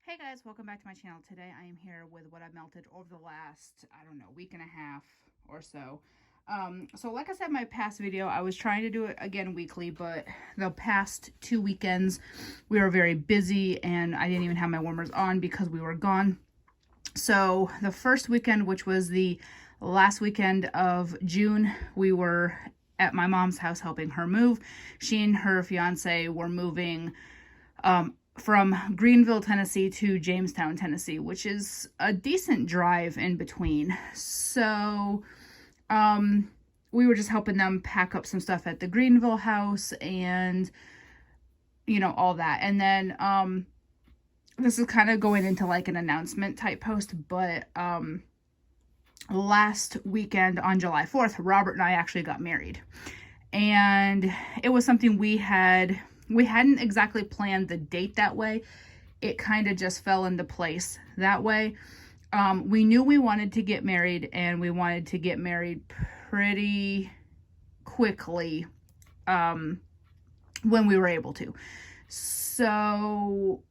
Hey guys, welcome back to my channel. Today I am here with what I've melted over the last, I don't know, week and a half or so. So like I said in my past video, I was trying to do it again weekly, but the past 2 weekends we were very busy and I didn't even have my warmers on because we were gone. So the first weekend, which was the last weekend of June, we were at my mom's house helping her move. She and her fiance were moving from Greenville, Tennessee to Jamestown, Tennessee, which is a decent drive in between. So we were just helping them pack up some stuff at the Greenville house and, you know, all that. And then this is kind of going into like an announcement type post, but last weekend on July 4th, Robert and I actually got married. And it was something we hadn't exactly planned the date that way. It kind of just fell into place that way. We knew we wanted to get married and we wanted to get married pretty quickly when we were able to. So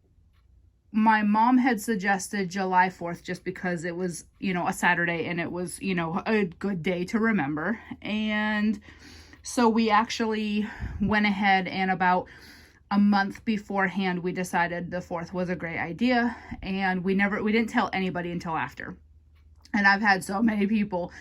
my mom had suggested July 4th just because it was, you know, a Saturday and it was, you know, a good day to remember. And so we actually went ahead and about a month beforehand, we decided the 4th was a great idea. And we didn't tell anybody until after. And I've had so many people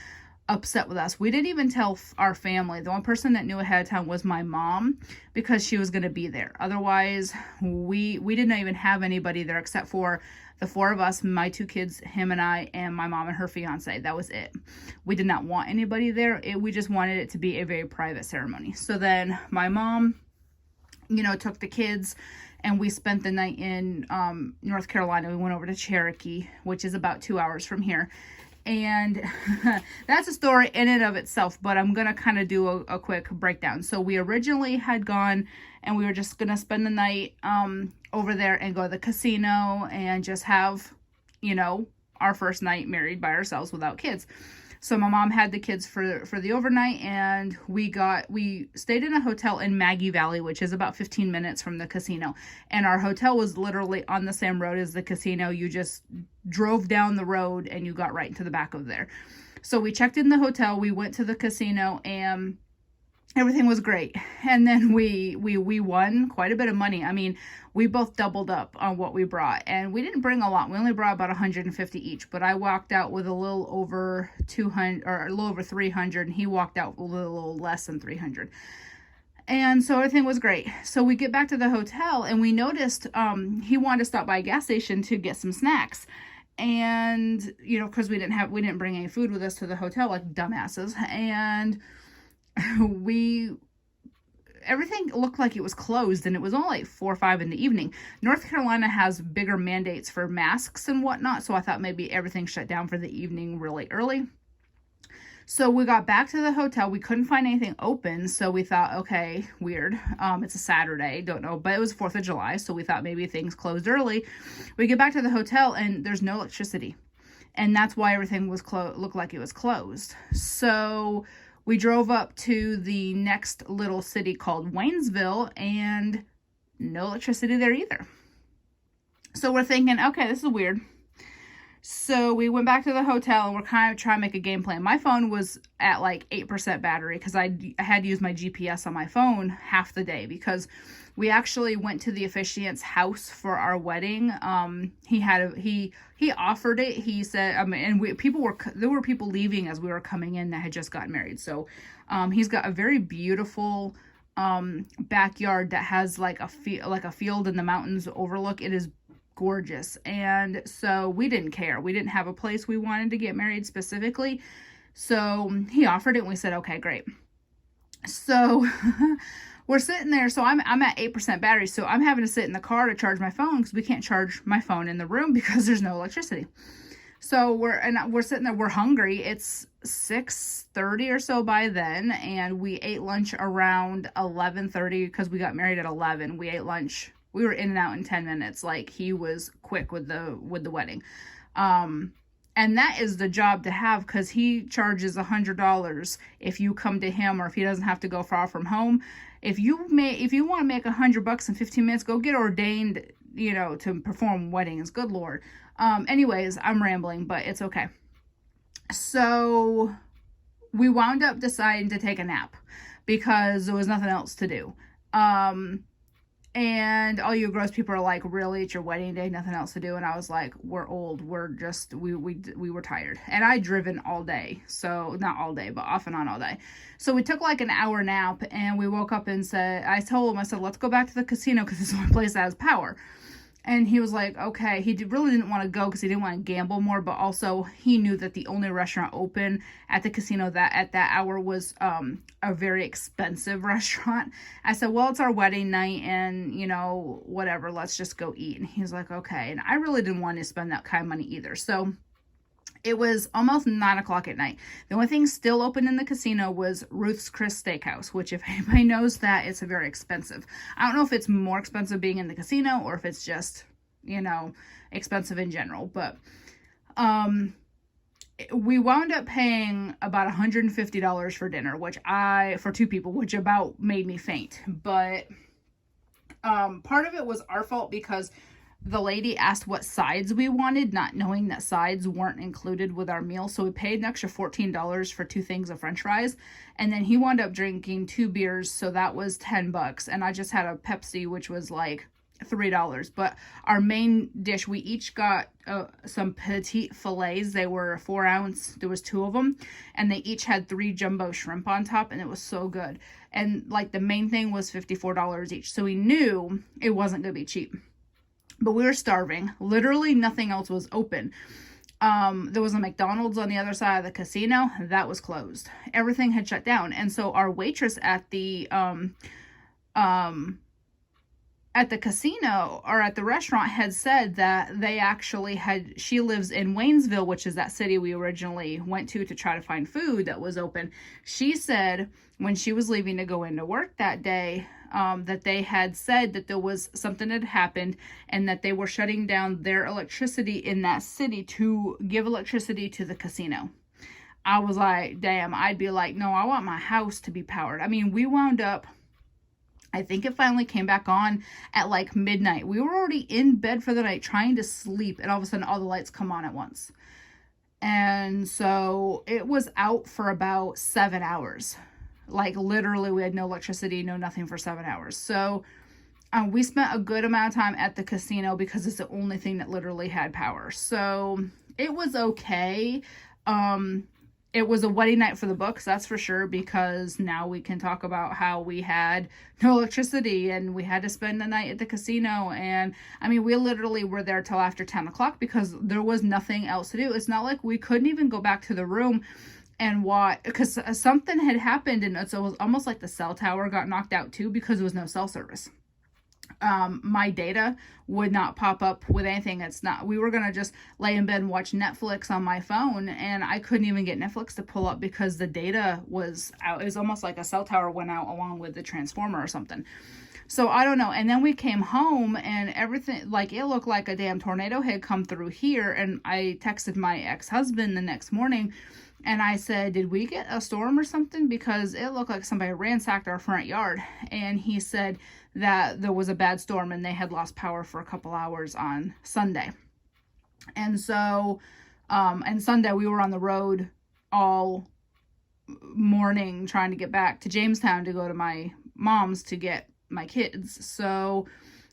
upset with us. We didn't even tell our family. The one person that knew ahead of time was my mom because she was going to be there. Otherwise, we didn't even have anybody there except for the 4 of us, my 2 kids, him and I, and my mom and her fiance. That was it. We did not want anybody there. We just wanted it to be a very private ceremony. So then my mom, you know, took the kids and we spent the night in North Carolina. We went over to Cherokee, which is about 2 hours from here. And that's a story in and of itself, but I'm going to kind of do a quick breakdown. So we originally had gone and we were just going to spend the night over there and go to the casino and just have, you know, our first night married by ourselves without kids. So my mom had the kids for the overnight and we stayed in a hotel in Maggie Valley, which is about 15 minutes from the casino. And our hotel was literally on the same road as the casino. You just drove down the road and you got right into the back of there. So we checked in the hotel, we went to the casino and everything was great. And then we won quite a bit of money. I mean, we both doubled up on what we brought and we didn't bring a lot. We only brought about 150 each, but I walked out with a little over 200 or a little over 300 and he walked out with a little less than 300. And so everything was great. So we get back to the hotel and we noticed he wanted to stop by a gas station to get some snacks. And, you know, because we didn't bring any food with us to the hotel like dumbasses. And everything looked like it was closed and it was only like 4 or 5 in the evening. North Carolina has bigger mandates for masks and whatnot, so I thought maybe everything shut down for the evening really early. So we got back to the hotel. We couldn't find anything open, so we thought, okay, weird. It's a Saturday, don't know, but it was 4th of July, so we thought maybe things closed early. We get back to the hotel and there's no electricity, and that's why everything was looked like it was closed. So we drove up to the next little city called Waynesville and no electricity there either. So we're thinking, okay, this is weird. So we went back to the hotel and we're kind of trying to make a game plan. My phone was at like 8% battery because I had to use my GPS on my phone half the day because we actually went to the officiant's house for our wedding. He offered it. He said, and there were people leaving as we were coming in that had just gotten married. So he's got a very beautiful backyard that has like a field in the mountains overlook. It is gorgeous. And so we didn't care. We didn't have a place we wanted to get married specifically. So he offered it and we said, okay, great. So we're sitting there. So I'm at 8% battery. So I'm having to sit in the car to charge my phone because we can't charge my phone in the room because there's no electricity. So we're sitting there, we're hungry. It's 6:30 or so by then. And we ate lunch around 11:30 because we got married at 11. We ate lunch. We were in and out in 10 minutes. Like he was quick with the wedding. And that is the job to have because he charges $100 if you come to him or if he doesn't have to go far from home. If you want to make $100 in 15 minutes, go get ordained to perform weddings. Good Lord. Anyways, I'm rambling, but it's okay. So we wound up deciding to take a nap because there was nothing else to do. And all you gross people are like, really, it's your wedding day, nothing else to do? And I was like, we're old, we're just, we were tired. And I'd driven all day, so not all day, but off and on all day. So we took like an hour nap, and we woke up and I told him, I said, let's go back to the casino because it's the only place that has power. And he was like, okay. He really didn't want to go because he didn't want to gamble more, but also he knew that the only restaurant open at the casino that at that hour was a very expensive restaurant. I said, well, it's our wedding night, and whatever, let's just go eat. And he was like, okay. And I really didn't want to spend that kind of money either. So it was almost 9 o'clock at night. The only thing still open in the casino was Ruth's Chris Steakhouse, which, if anybody knows that, it's very expensive. I don't know if it's more expensive being in the casino or if it's just, expensive in general. But we wound up paying about $150 for dinner, for two people, which about made me faint. But part of it was our fault because the lady asked what sides we wanted, not knowing that sides weren't included with our meal. So we paid an extra $14 for 2 things of French fries. And then he wound up drinking 2 beers. So that was $10. And I just had a Pepsi, which was like $3. But our main dish, we each got some petite fillets. They were 4 ounce. There was 2 of them. And they each had 3 jumbo shrimp on top. And it was so good. And like the main thing was $54 each. So we knew it wasn't going to be cheap. But we were starving. Literally nothing else was open. There was a McDonald's on the other side of the casino. That was closed. Everything had shut down. And so our waitress at the casino or at the restaurant had said that they actually she lives in Waynesville, which is that city we originally went to try to find food that was open. She said when she was leaving to go into work that day, that they had said that there was something had happened and that they were shutting down their electricity in that city to give electricity to the casino. I was like, damn, I'd be like, no, I want my house to be powered. I mean, we wound up, I think it finally came back on at like midnight. We were already in bed for the night trying to sleep, and all of a sudden all the lights come on at once. And so it was out for about 7 hours. Like literally we had no electricity, no nothing for 7 hours. So we spent a good amount of time at the casino because it's the only thing that literally had power. So it was okay. It was a wedding night for the books, that's for sure, because now we can talk about how we had no electricity and we had to spend the night at the casino. And I mean, we literally were there till after 10 o'clock because there was nothing else to do. It's not like we couldn't even go back to the room and watch, because something had happened, and so it was almost like the cell tower got knocked out too because there was no cell service. My data would not pop up with anything. We were going to just lay in bed and watch Netflix on my phone, and I couldn't even get Netflix to pull up because the data was out. It was almost like a cell tower went out along with the transformer or something. So I don't know. And then we came home and everything, like it looked like a damn tornado had come through here. And I texted my ex-husband the next morning and I said, did we get a storm or something? Because it looked like somebody ransacked our front yard. And he said that there was a bad storm and they had lost power for a couple hours on Sunday. And so, and Sunday we were on the road all morning trying to get back to Jamestown to go to my mom's to get my kids. So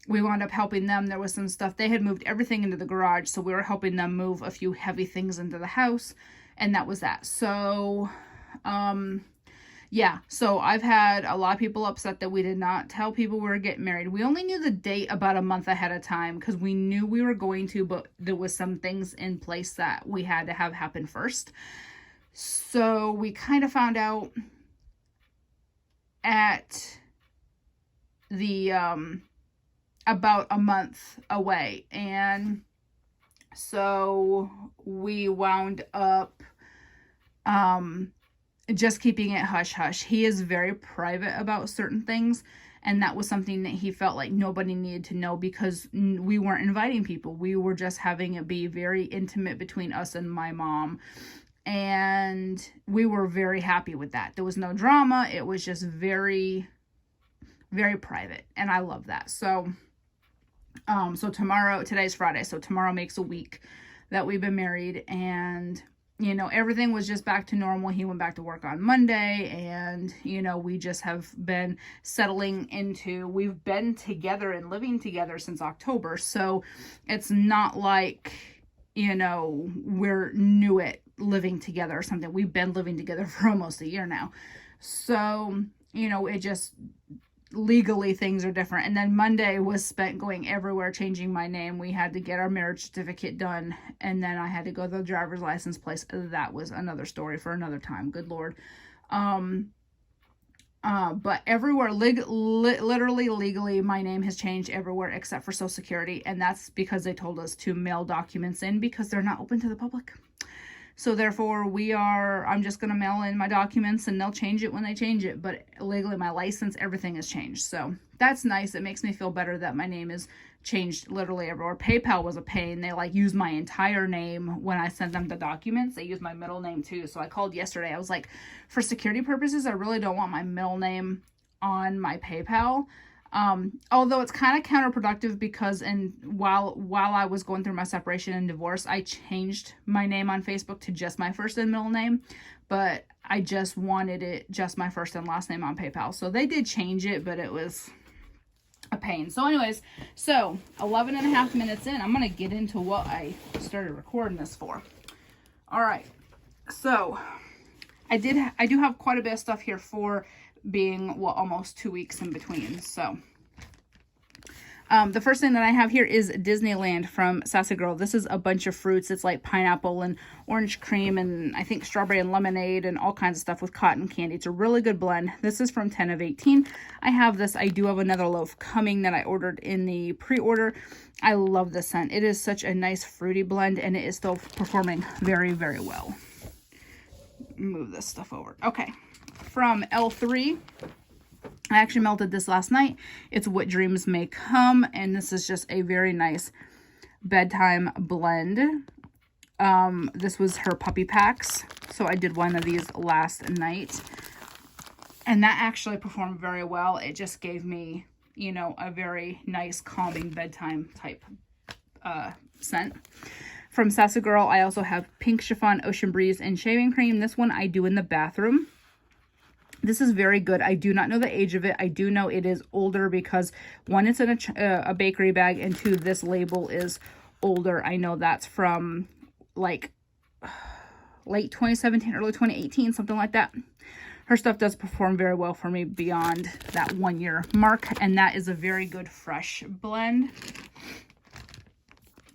we wound up helping them. There was some stuff. They had moved everything into the garage. So we were helping them move a few heavy things into the house. And that was that. So, yeah. So I've had a lot of people upset that we did not tell people we were getting married. We only knew the date about a month ahead of time because we knew we were going to, but there was some things in place that we had to have happen first. So we kind of found out at the, about a month away. And so we wound up, just keeping it hush hush. He is very private about certain things. And that was something that he felt like nobody needed to know because we weren't inviting people. We were just having it be very intimate between us and my mom. And we were very happy with that. There was no drama. It was just very, very private. And I love that. So So today's Friday, so tomorrow makes a week that we've been married, and you know, everything was just back to normal. He went back to work on Monday, and you know, we just have been settling into, we've been together and living together since October, so it's not like, you know, we're new at living together or something. We've been living together for almost a year now, so you know, it just, legally things are different. And then Monday was spent going everywhere, changing my name. We had to get our marriage certificate done, and then I had to go to the driver's license place. That was another story for another time, good Lord. But everywhere, literally legally, my name has changed everywhere except for Social Security, and that's because they told us to mail documents in because they're not open to the public. So therefore, I'm just going to mail in my documents, and they'll change it when they change it. But legally, my license, everything has changed. So that's nice. It makes me feel better that my name is changed literally everywhere. PayPal was a pain. They like used my entire name when I sent them the documents. They used my middle name too. So I called yesterday. I was like, for security purposes, I really don't want my middle name on my PayPal. Although it's kind of counterproductive because while I was going through my separation and divorce, I changed my name on Facebook to just my first and middle name, but I just wanted it just my first and last name on PayPal. So they did change it, but it was a pain. So anyways, so 11 and a half minutes in, I'm going to get into what I started recording this for. All right. So I do have quite a bit of stuff here for being, well, almost 2 weeks in between. So the first thing that I have here is Disneyland from Sassy Girl. This is a bunch of fruits. It's like pineapple and orange cream and I think strawberry and lemonade and all kinds of stuff with cotton candy. It's a really good blend. This is from 10 of 18. I have this. I do have another loaf coming that I ordered in the pre-order. I love this scent. It is such a nice fruity blend, and it is still performing very, very well. Move this stuff over. Okay. From L3, I actually melted this last night. It's What Dreams May Come, and this is just a very nice bedtime blend. This was her puppy packs, so I did one of these last night, and that actually performed very well. It just gave me, you know, a very nice calming bedtime type scent. From Sassy Girl, I also have Pink Chiffon, Ocean Breeze, and Shaving Cream. This one I do in the bathroom. This is very good. I do not know the age of it. I do know it is older because, one, it's in a bakery bag, and two, this label is older. I know that's from like late 2017, early 2018, something like that. Her stuff does perform very well for me beyond that 1 year mark, and that is a very good fresh blend.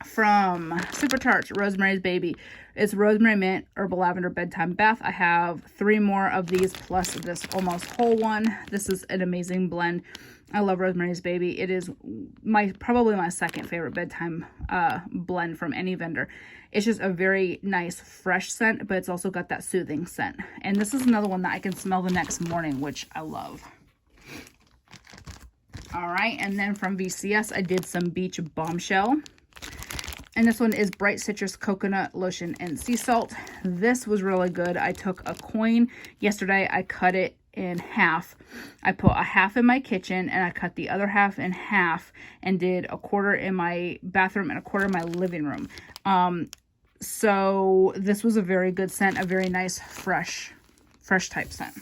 From Super Tarts, Rosemary's Baby. It's rosemary mint, herbal lavender bedtime bath. I have 3 more of these plus this almost whole one. This is an amazing blend. I love Rosemary's Baby. It is probably my second favorite bedtime blend from any vendor. It's just a very nice fresh scent, but it's also got that soothing scent. And this is another one that I can smell the next morning, which I love. All right, and then from VCS, I did some Beach Bombshell. And this one is Bright Citrus Coconut Lotion and Sea Salt. This was really good. I took a coin yesterday. I cut it in half. I put a half in my kitchen, and I cut the other half in half and did a quarter in my bathroom and a quarter in my living room. So this was a very good scent, a very nice, fresh type scent.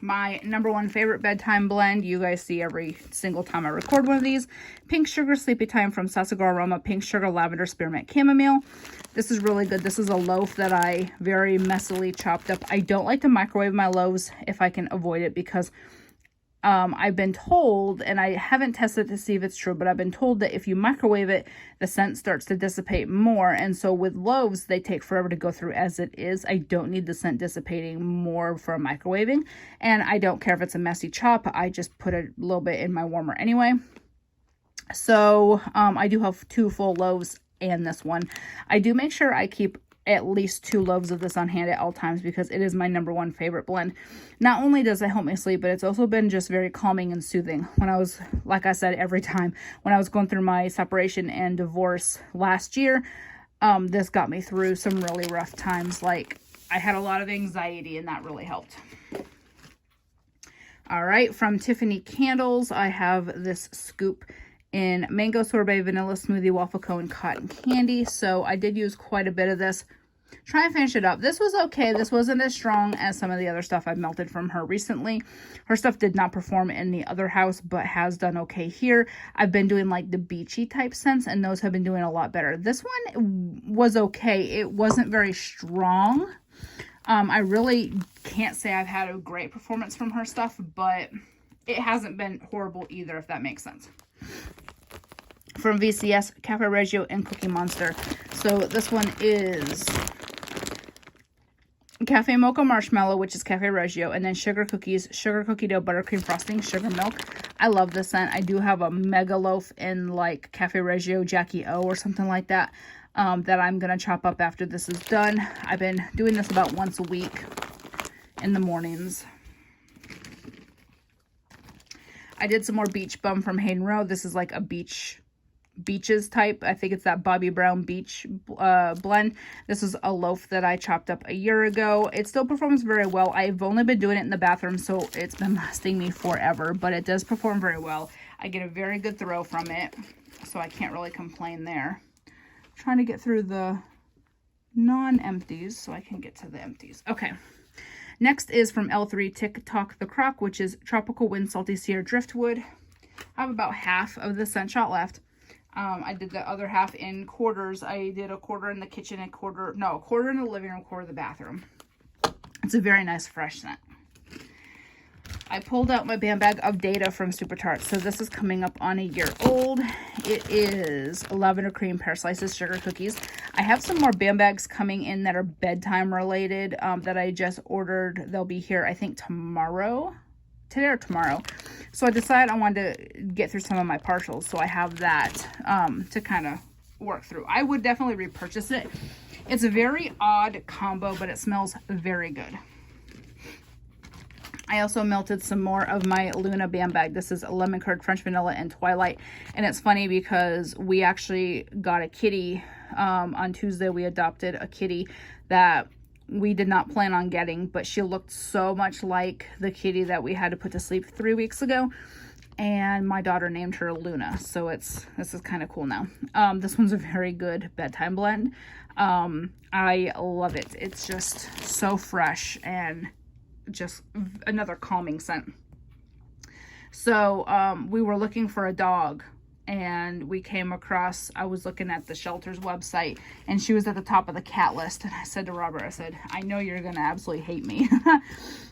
My number one favorite bedtime blend, you guys see every single time I record one of these. Pink Sugar Sleepy Time from Sassy Girl Aroma, Pink Sugar Lavender Spearmint Chamomile. This is really good. This is a loaf that I very messily chopped up. I don't like to microwave my loaves if I can avoid it because I've been told, and I haven't tested to see if it's true, but I've been told that if you microwave it, the scent starts to dissipate more. And so with loaves, they take forever to go through as it is. I don't need the scent dissipating more from microwaving. And I don't care if it's a messy chop. I just put a little bit in my warmer anyway. So I do have 2 full loaves and this one. I do make sure I keep at least 2 loaves of this on hand at all times because it is my number one favorite blend. Not only does it help me sleep, but it's also been just very calming and soothing. When I was, like I said, every time when I was going through my separation and divorce last year, this got me through some really rough times. Like, I had a lot of anxiety, and that really helped. All right, from Tiffany Candles, I have this scoop in Mango Sorbet, Vanilla Smoothie, Waffle Cone, Cotton Candy. So I did use quite a bit of this. Try and finish it up. This was okay. This wasn't as strong as some of the other stuff I've melted from her recently. Her stuff did not perform in the other house, but has done okay here. I've been doing like the beachy type scents, and those have been doing a lot better. This one was okay. It wasn't very strong. I really can't say I've had a great performance from her stuff, but it hasn't been horrible either, if that makes sense. From VCS, Cafe Reggio and Cookie Monster. So this one is Cafe Mocha Marshmallow, which is Cafe Reggio, and then Sugar Cookies, Sugar Cookie Dough, Buttercream Frosting, Sugar Milk. I love this scent. I do have a mega loaf in like Cafe Reggio Jackie O or something like that. That I'm going to chop up after this is done. I've been doing this about once a week in the mornings. I did some more Beach Bum from Hayden Row. This is like a beaches type. I think it's that Bobby Brown Beach blend. This is a loaf that I chopped up a year ago. It still performs very well. I've only been doing it in the bathroom, so it's been lasting me forever, but it does perform very well. I get a very good throw from it, so I can't really complain there. Trying to get through the non-empties so I can get to the empties. Okay. Next is from L3 TikTok The Crock, which is Tropical Wind Salty Cedar Driftwood. I have about half of the scent shot left. I did the other half in quarters. I did a quarter in the kitchen, a quarter in the living room, quarter in the bathroom. It's a very nice fresh scent. I pulled out my Bam Bag of Data from Super Tart. So this is coming up on a year old. It is lavender cream, pear slices, sugar cookies. I have some more Bam Bags coming in that are bedtime related that I just ordered. They'll be here, I think, today or tomorrow. So I decided I wanted to get through some of my partials. So I have that to kind of work through. I would definitely repurchase it. It's a very odd combo, but it smells very good. I also melted some more of my Luna Bam Bag. This is Lemon Curd, French Vanilla, and Twilight. And it's funny because we actually got a kitty on Tuesday. We adopted a kitty that we did not plan on getting, but she looked so much like the kitty that we had to put to sleep 3 weeks ago. And my daughter named her Luna. So this is kind of cool now. This one's a very good bedtime blend. I love it. It's just so fresh and just another calming scent. So we were looking for a dog, and we came across, I was looking at the shelter's website, and she was at the top of the cat list. And I said to Robert, I said, I know you're gonna absolutely hate me.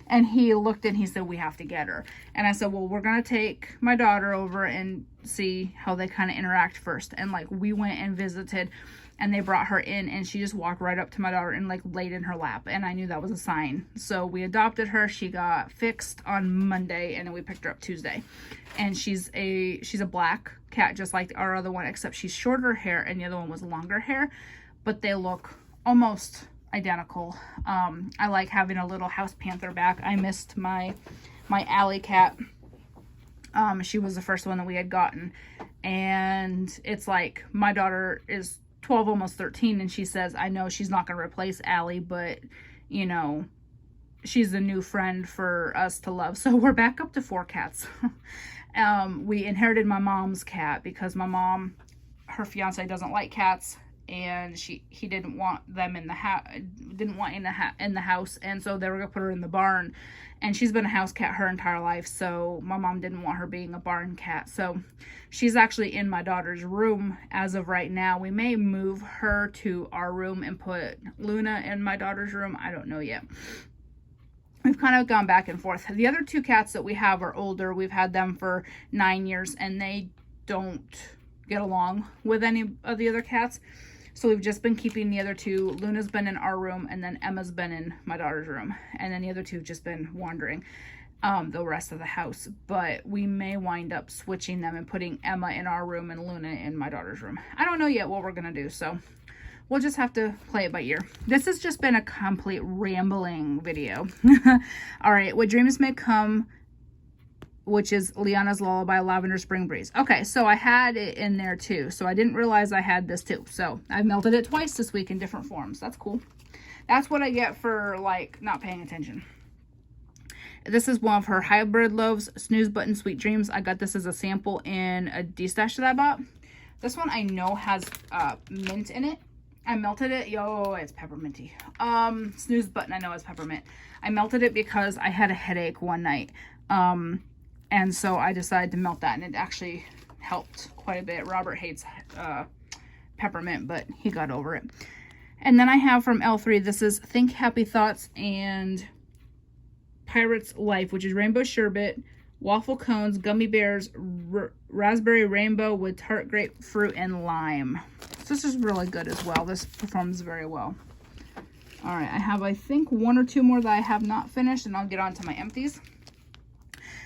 And he looked and he said, we have to get her. And I said, well, we're gonna take my daughter over and see how they kind of interact first. And like, we went and visited, and they brought her in, and she just walked right up to my daughter and like laid in her lap. And I knew that was a sign. So we adopted her. She got fixed on Monday, and then we picked her up Tuesday. And she's a black cat, just like our other one, except she's shorter hair and the other one was longer hair, but they look almost identical. I like having a little house panther back. I missed my alley cat. She was the first one that we had gotten, and it's like, my daughter is 12, almost 13, and she says, I know she's not going to replace Allie, but you know, she's a new friend for us to love. So we're back up to 4 cats. We inherited my mom's cat because my mom, her fiance doesn't like cats, and he didn't want them in the house, and so they were gonna put her in the barn. And she's been a house cat her entire life, so my mom didn't want her being a barn cat. So she's actually in my daughter's room as of right now. We may move her to our room and put Luna in my daughter's room. I don't know yet. We've kind of gone back and forth. The other 2 cats that we have are older. We've had them for 9 years, and they don't get along with any of the other cats. So we've just been keeping the other 2. Luna's been in our room, and then Emma's been in my daughter's room. And then the other 2 have just been wandering the rest of the house. But we may wind up switching them and putting Emma in our room and Luna in my daughter's room. I don't know yet what we're going to do, so we'll just have to play it by ear. This has just been a complete rambling video. All right, What Dreams May Come, which is Liana's Lullaby Lavender Spring Breeze. Okay, so I had it in there too. So I didn't realize I had this too. So I've melted it twice this week in different forms. That's cool. That's what I get for like not paying attention. This is one of her hybrid loaves, Snooze Button Sweet Dreams. I got this as a sample in a D-stash that I bought. This one I know has mint in it. I melted it. Yo, it's pepperminty. Snooze Button I know is peppermint. I melted it because I had a headache one night. And so I decided to melt that, and it actually helped quite a bit. Robert hates peppermint, but he got over it. And then I have from L3, this is Think Happy Thoughts and Pirate's Life, which is rainbow sherbet, waffle cones, gummy bears, raspberry rainbow with tart grapefruit and lime. So this is really good as well. This performs very well. All right, I have, I think, 1 or 2 more that I have not finished, and I'll get on to my empties.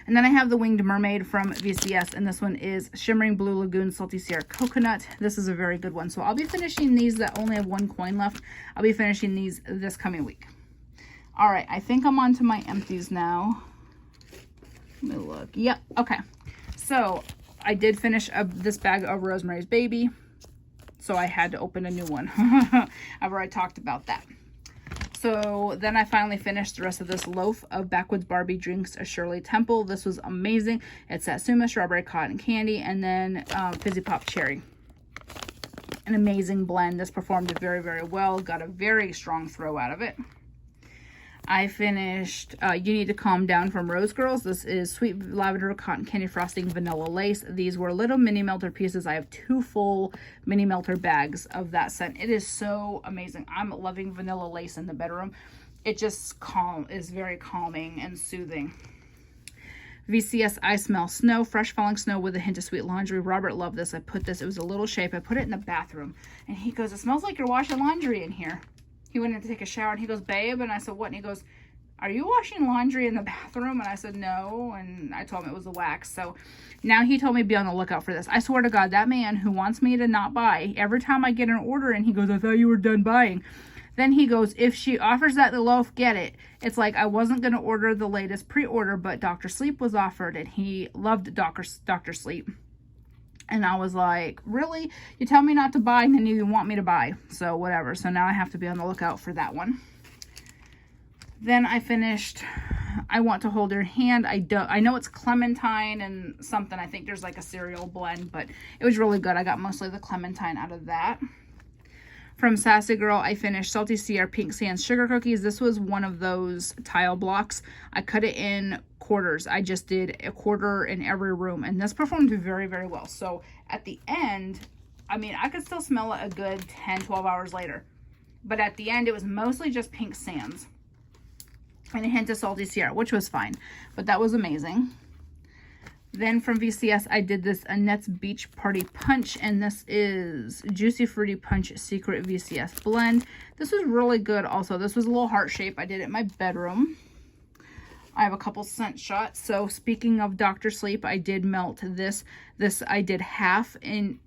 And then I have the Winged Mermaid from VCS, and this one is Shimmering Blue Lagoon Salty Sierra Coconut. This is a very good one. So I'll be finishing these that only have 1 coin left. I'll be finishing these this coming week. All right, I think I'm on to my empties now. Let me look. Yep, okay. So I did finish this bag of Rosemary's Baby, so I had to open a new one. I've already talked about that. So then I finally finished the rest of this loaf of Backwoods Barbie Drinks a Shirley Temple. This was amazing. It's Satsuma, Strawberry Cotton Candy, and then Fizzy Pop Cherry. An amazing blend. This performed very, very well. Got a very strong throw out of it. I finished You Need to Calm Down from Rose Girls. This is Sweet Lavender Cotton Candy Frosting Vanilla Lace. These were little mini melter pieces. I have 2 full mini melter bags of that scent. It is so amazing. I'm loving vanilla lace in the bedroom. It just is very calming and soothing. VCS I Smell Snow, fresh falling snow with a hint of sweet laundry. Robert loved this. I put this, it was a little shape. I put it in the bathroom, and he goes, "It smells like you're washing laundry in here." He went in to take a shower, and he goes, "Babe," and I said, "What?" And he goes, "Are you washing laundry in the bathroom?" And I said, "No," and I told him it was the wax. So now he told me be on the lookout for this. I swear to God, that man who wants me to not buy, every time I get an order and he goes, "I thought you were done buying." Then he goes, "If she offers that the loaf, get it." It's like I wasn't going to order the latest pre-order, but Dr. Sleep was offered, and he loved Dr. Sleep. And I was like, really? You tell me not to buy, and then you want me to buy. So whatever. So now I have to be on the lookout for that one. Then I finished I Want to Hold Your Hand. I know it's clementine and something. I think there's like a cereal blend, but it was really good. I got mostly the clementine out of that. From Sassy Girl, I finished Salty Sierra Pink Sands Sugar Cookies. This was one of those tile blocks. I cut it in quarters. I just did a quarter in every room, and this performed very, very well. So at the end, I mean, I could still smell it a good 10, 12 hours later. But at the end, it was mostly just pink sands and a hint of Salty Sierra, which was fine. But that was amazing. Then from VCS, I did this Annette's Beach Party Punch, and this is Juicy Fruity Punch Secret VCS Blend. This was really good also. This was a little heart shape. I did it in my bedroom. I have a couple scent shots. So speaking of Dr. Sleep, I did melt this. This I did half in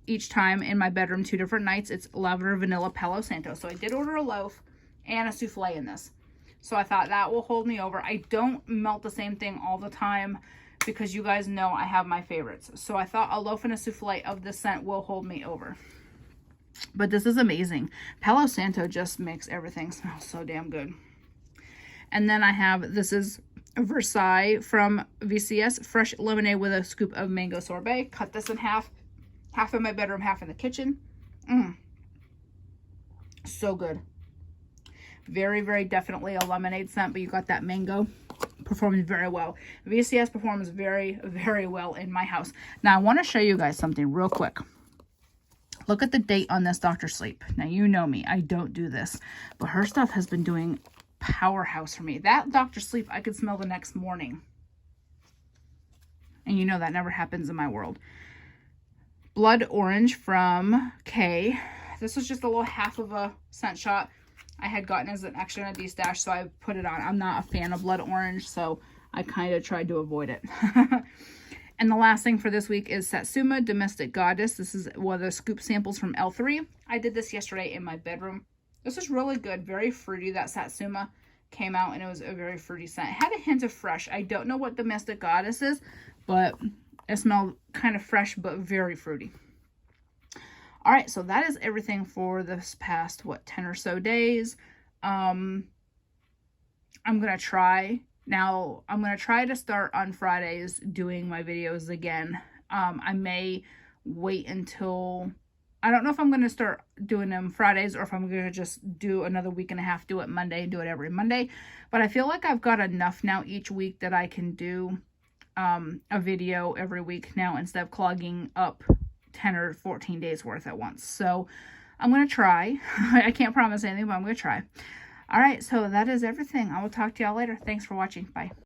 each time in my bedroom, 2 different nights. It's Lavender Vanilla Palo Santo. So I did order a loaf and a souffle in this. So I thought that will hold me over. I don't melt the same thing all the time, because you guys know I have my favorites. So I thought a loaf and a souffle of this scent will hold me over. But this is amazing. Palo Santo just makes everything smell so damn good. And then I have, this is Versailles from VCS, fresh lemonade with a scoop of mango sorbet. Cut this in half in my bedroom, half in the kitchen. So good. Very, very definitely a lemonade scent, but you got that mango. Performed very well. VCS performs very, very well in my house. Now, I want to show you guys something real quick. Look at the date on this Dr. Sleep. Now, you know me. I don't do this. But her stuff has been doing powerhouse for me. That Dr. Sleep, I could smell the next morning. And you know that never happens in my world. Blood Orange from Kay. This was just a little half of a scent shot I had gotten as an extra in a D-stash, so I put it on. I'm not a fan of blood orange, so I kind of tried to avoid it. And the last thing for this week is Satsuma Domestic Goddess. This is one of the scoop samples from L3. I did this yesterday in my bedroom. This is really good. Very fruity. That Satsuma came out, and it was a very fruity scent. It had a hint of fresh. I don't know what Domestic Goddess is, but it smelled kind of fresh, but very fruity. All right, so that is everything for this past, 10 or so days. I'm going to try Now, I'm going to try to start on Fridays doing my videos again. I may wait until, I don't know if I'm going to start doing them Fridays or if I'm going to just do another week and a half, do it Monday, do it every Monday. But I feel like I've got enough now each week that I can do a video every week now instead of clogging up 10 or 14 days worth at once. So I'm going to try. I can't promise anything, but I'm going to try. All right, so that is everything. I will talk to y'all later. Thanks for watching. Bye.